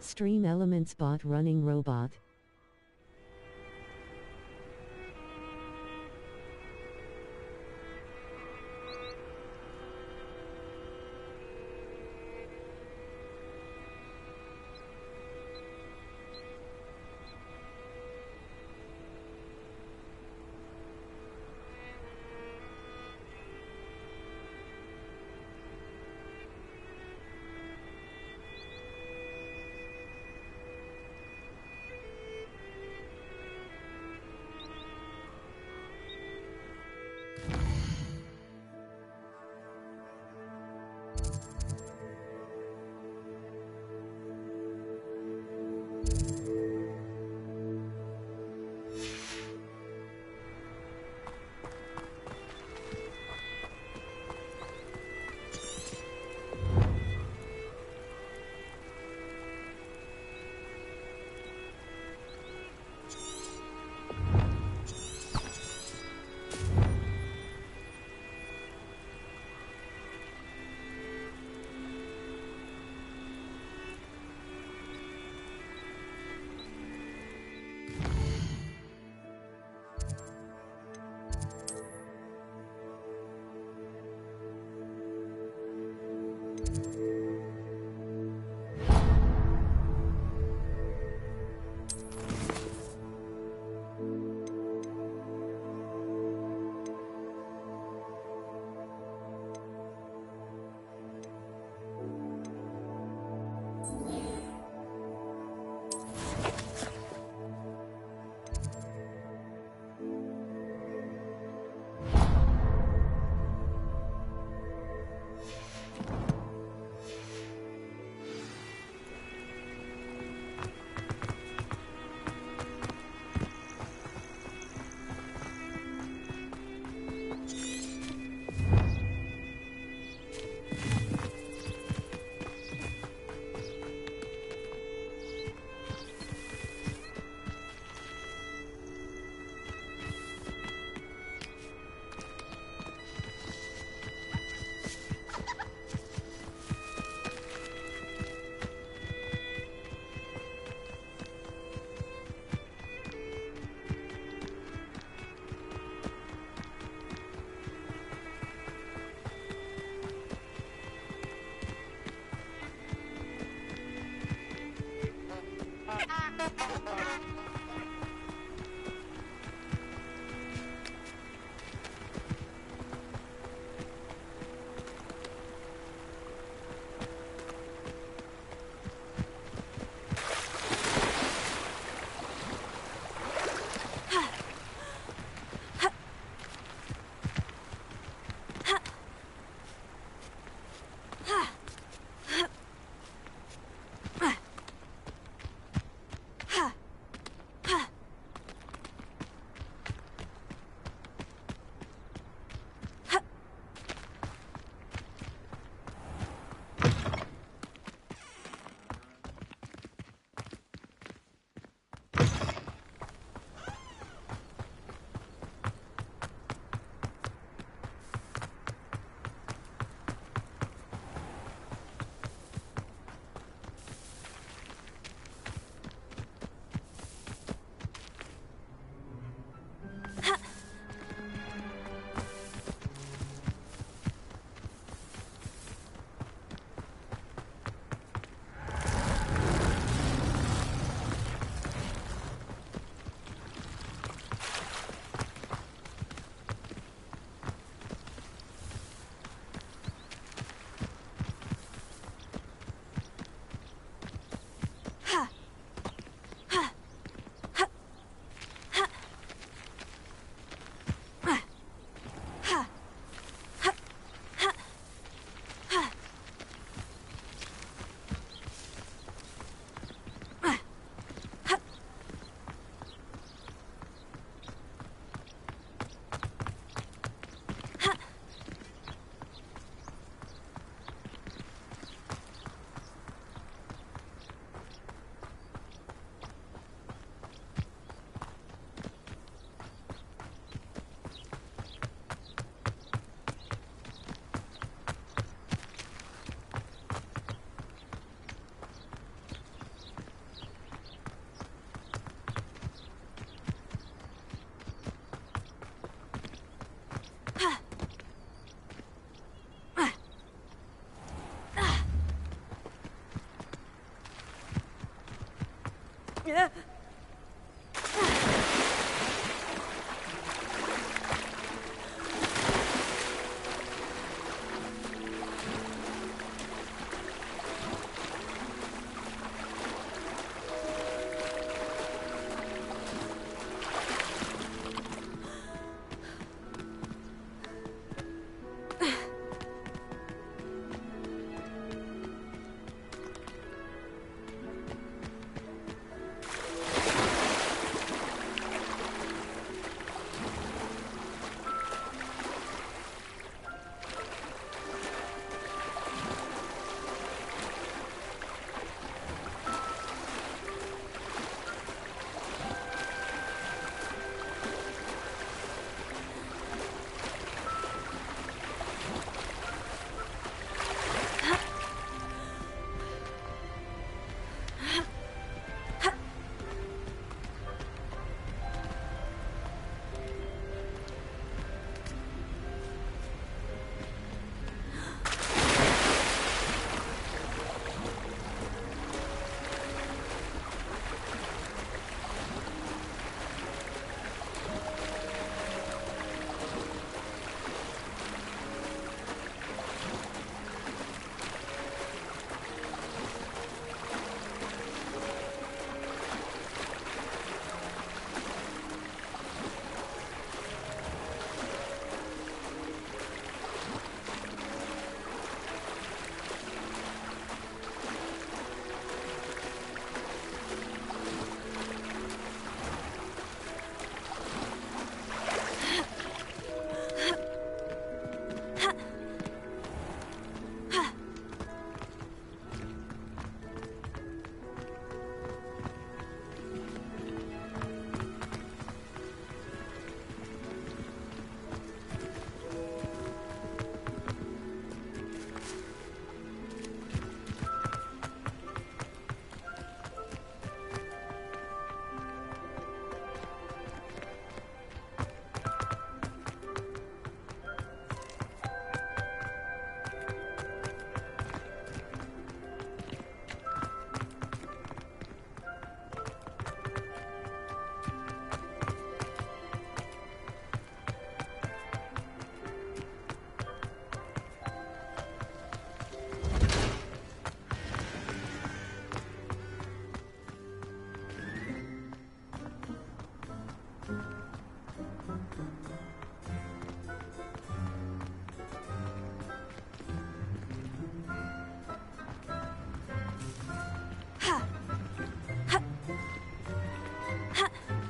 Stream Elements Bot Running Robot.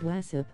Wasp.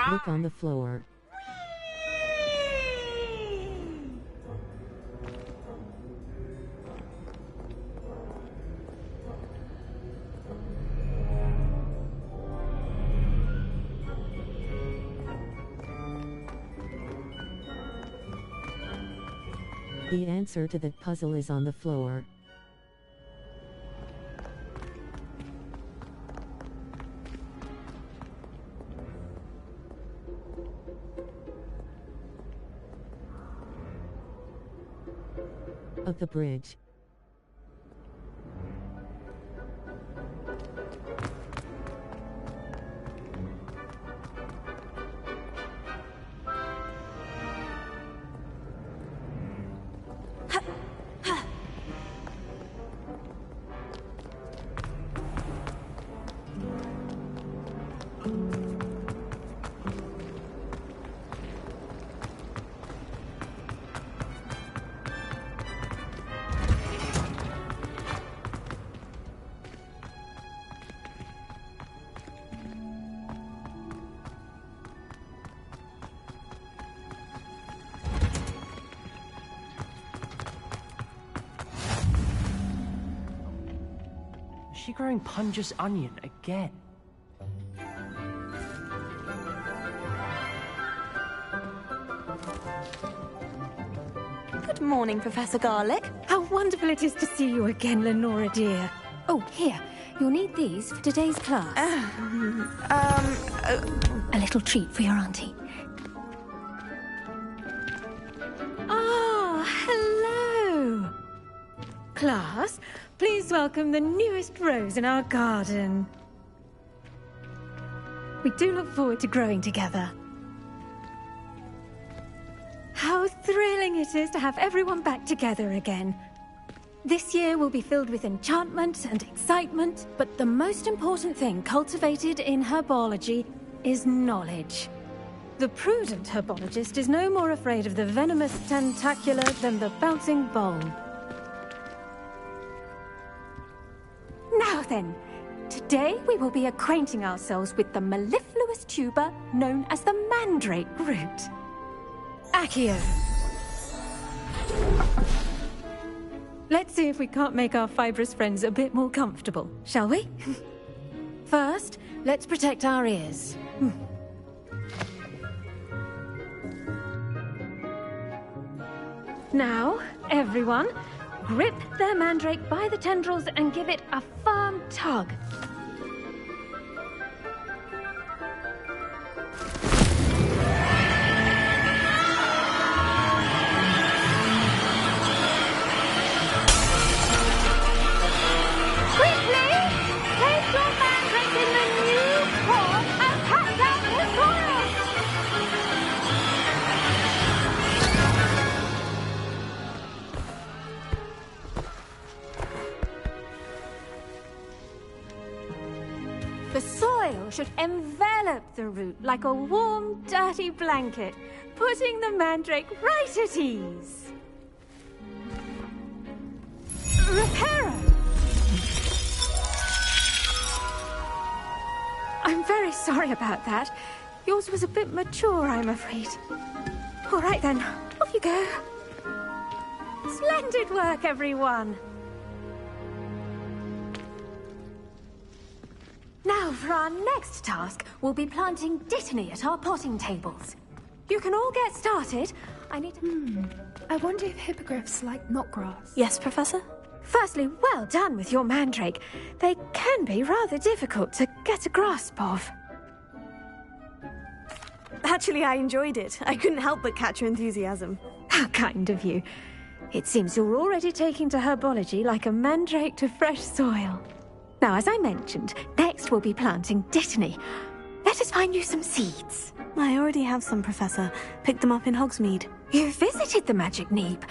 Look on the floor. The answer to that puzzle is on the floor. Of the bridge. she growing Punja's onion again? Good morning, Professor Garlick. How wonderful it is to see you again, Lenora dear. Oh, here. You'll need these for today's class. A little treat for your auntie. Ah, hello. Class, please welcome the newest rose in our garden. We do look forward to growing together. How thrilling it is to have everyone back together again. This year will be filled with enchantment and excitement, but the most important thing cultivated in herbology is knowledge. The prudent herbologist is no more afraid of the venomous tentacula than the bouncing bulb. Now then, today we will be acquainting ourselves with the mellifluous tuber known as the mandrake root. Accio. Let's see if we can't make our fibrous friends a bit more comfortable, shall we? First, let's protect our ears. Now, everyone, grip their mandrake by the tendrils and give it a firm tug. The soil should envelop the root like a warm, dirty blanket, putting the mandrake right at ease. Reparo! I'm very sorry about that. Yours was a bit mature, I'm afraid. All right then, off you go. Splendid work, everyone. Now, for our next task, we'll be planting dittany at our potting tables. You can all get started. I need to... I wonder if hippogriffs like knotgrass. Yes, Professor? Firstly, well done with your mandrake. They can be rather difficult to get a grasp of. Actually, I enjoyed it. I couldn't help but catch your enthusiasm. How kind of you. It seems you're already taking to herbology like a mandrake to fresh soil. Now, as I mentioned, next we'll be planting dittany. Let us find you some seeds. I already have some, Professor. Picked them up in Hogsmeade. You visited the Magic Neep.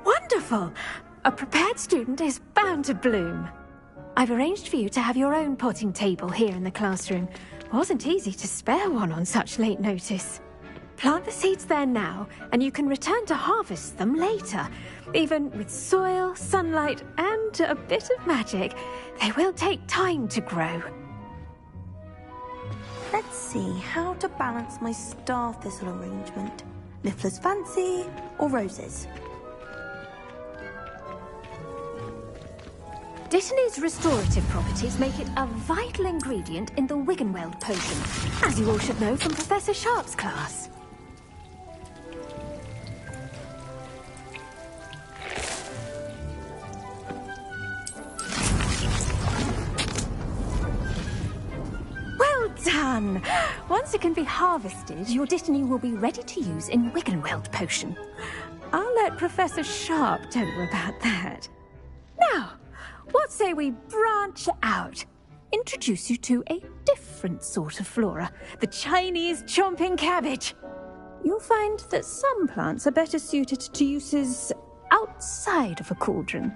Wonderful! A prepared student is bound to bloom. I've arranged for you to have your own potting table here in the classroom. Wasn't easy to spare one on such late notice. Plant the seeds there now, and you can return to harvest them later. Even with soil, sunlight, and a bit of magic, they will take time to grow. Let's see how to balance my star thistle arrangement. Niffler's fancy or roses? Dittany's restorative properties make it a vital ingredient in the Wiggenweld potion, as you all should know from Professor Sharp's class. Well done! Once it can be harvested, your dittany will be ready to use in Wiggenweld potion. I'll let Professor Sharp tell you about that. Now, what say we branch out? Introduce you to a different sort of flora, the Chinese chomping cabbage. You'll find that some plants are better suited to uses outside of a cauldron.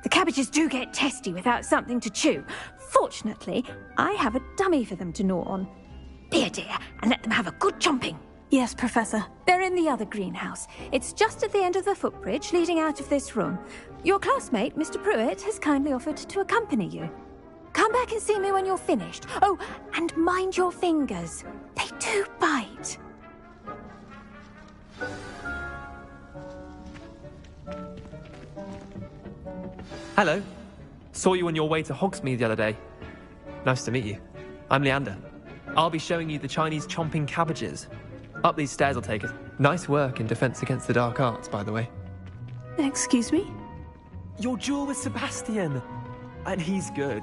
The cabbages do get testy without something to chew. Fortunately, I have a dummy for them to gnaw on. Be a dear and let them have a good chomping. Yes, Professor. They're in the other greenhouse. It's just at the end of the footbridge leading out of this room. Your classmate, Mr. Pruitt, has kindly offered to accompany you. Come back and see me when you're finished. Oh, and mind your fingers. They do bite. Hello. Saw you on your way to Hogsmeade the other day. Nice to meet you. I'm Leander. I'll be showing you the Chinese chomping cabbages. Up these stairs I'll take it. Nice work in Defense Against the Dark Arts, by the way. Excuse me? Your duel with Sebastian! And he's good.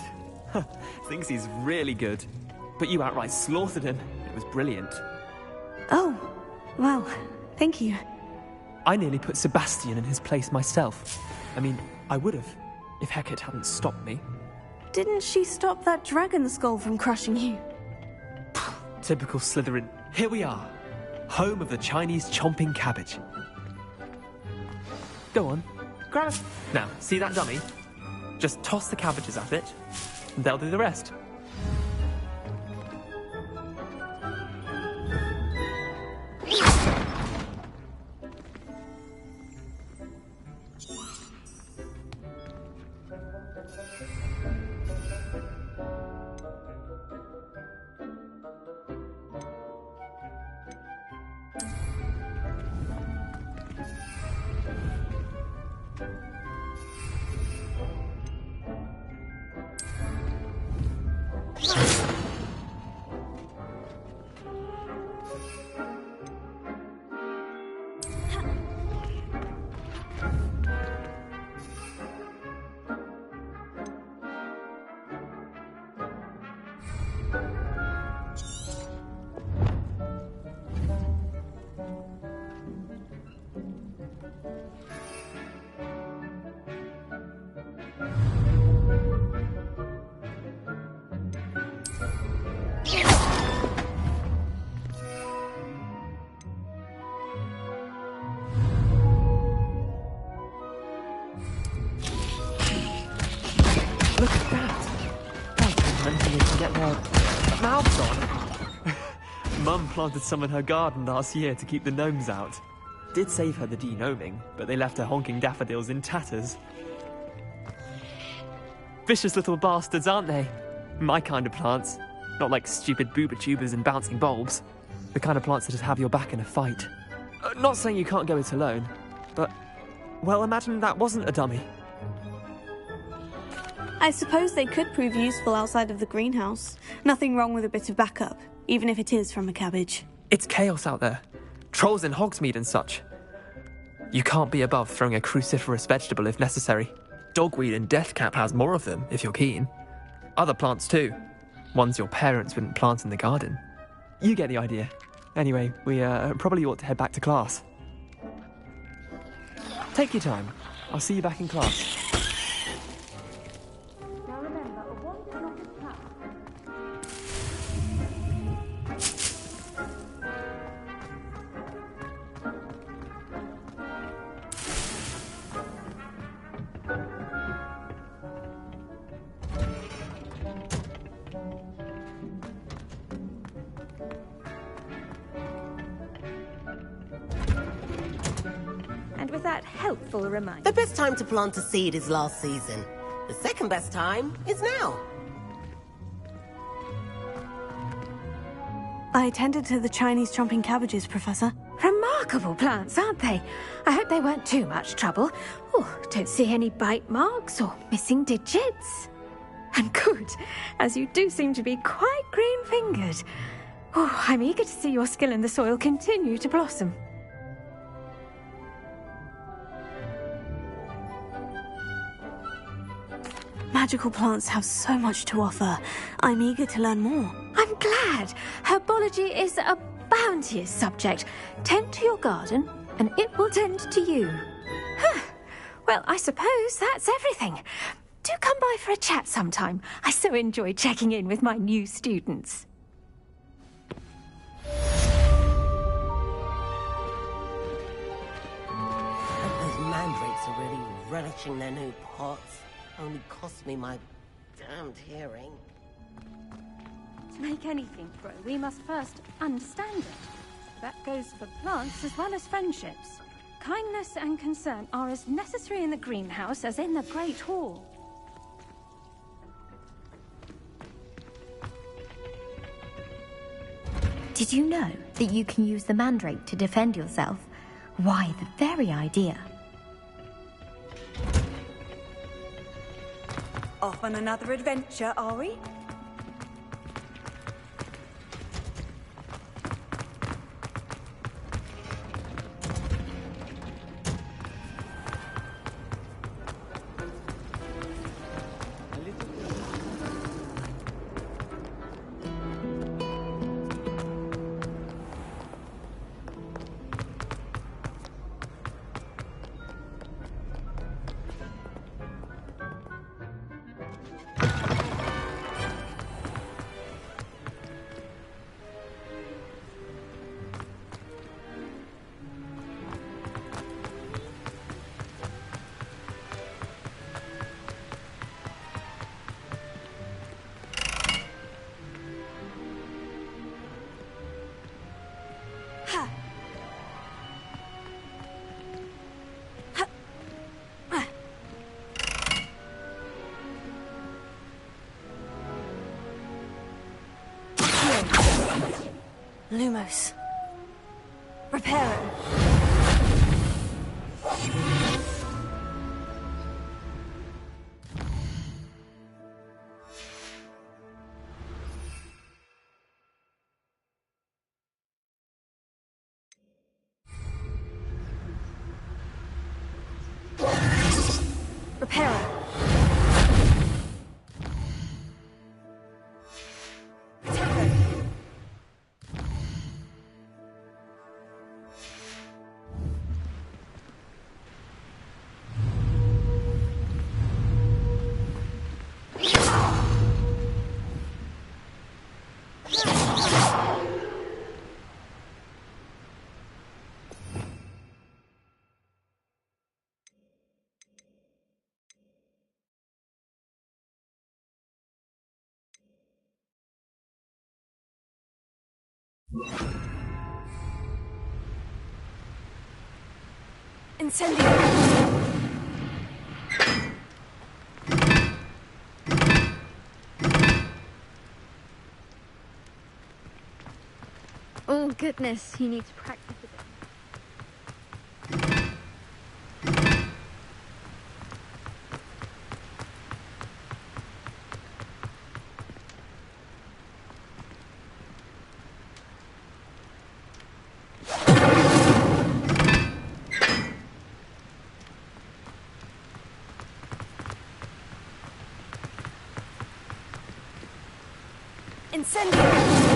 Thinks he's really good. But you outright slaughtered him. It was brilliant. Oh, well, thank you. I nearly put Sebastian in his place myself. I mean, I would have, if Hecate hadn't stopped me. Didn't she stop that dragon skull from crushing you? Typical Slytherin. Here we are. Home of the Chinese chomping cabbage. Go on, grab it. Now, see that dummy? Just toss the cabbages at it, and they'll do the rest. Look at that! That's mentally to get their mouths on. Mum planted some in her garden last year to keep the gnomes out. Did save her the de-gnoming, but they left her honking daffodils in tatters. Vicious little bastards, aren't they? My kind of plants. Not like stupid booba tubers and bouncing bulbs. The kind of plants that just have your back in a fight. Not saying you can't go it alone, but... well, imagine that wasn't a dummy. I suppose they could prove useful outside of the greenhouse. Nothing wrong with a bit of backup, even if it is from a cabbage. It's chaos out there. Trolls in Hogsmeade and such. You can't be above throwing a cruciferous vegetable if necessary. Dogweed and deathcap has more of them, if you're keen. Other plants too. Ones your parents wouldn't plant in the garden. You get the idea. Anyway, we probably ought to head back to class. Take your time. I'll see you back in class. With that helpful reminder. The best time to plant a seed is last season. The second best time is now. I attended to the Chinese chomping cabbages, Professor. Remarkable plants, aren't they? I hope they weren't too much trouble. Oh, don't see any bite marks or missing digits. And good, as you do seem to be quite green-fingered. Oh, I'm eager to see your skill in the soil continue to blossom. Magical plants have so much to offer. I'm eager to learn more. I'm glad. Herbology is a bounteous subject. Tend to your garden, and it will tend to you. Well, I suppose that's everything. Do come by for a chat sometime. I so enjoy checking in with my new students. Those mandrakes are really relishing their new pots. Only cost me my damned hearing. To make anything grow, we must first understand it. That goes for plants as well as friendships. Kindness and concern are as necessary in the greenhouse as in the Great Hall. Did you know that you can use the mandrake to defend yourself? Why, the very idea. Off on another adventure, are we? Lumos. Reparo. Reparo. Incendio. Oh goodness, you need to practice it. Incendio.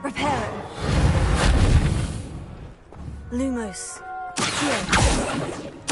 Reparo. Lumos. Accio.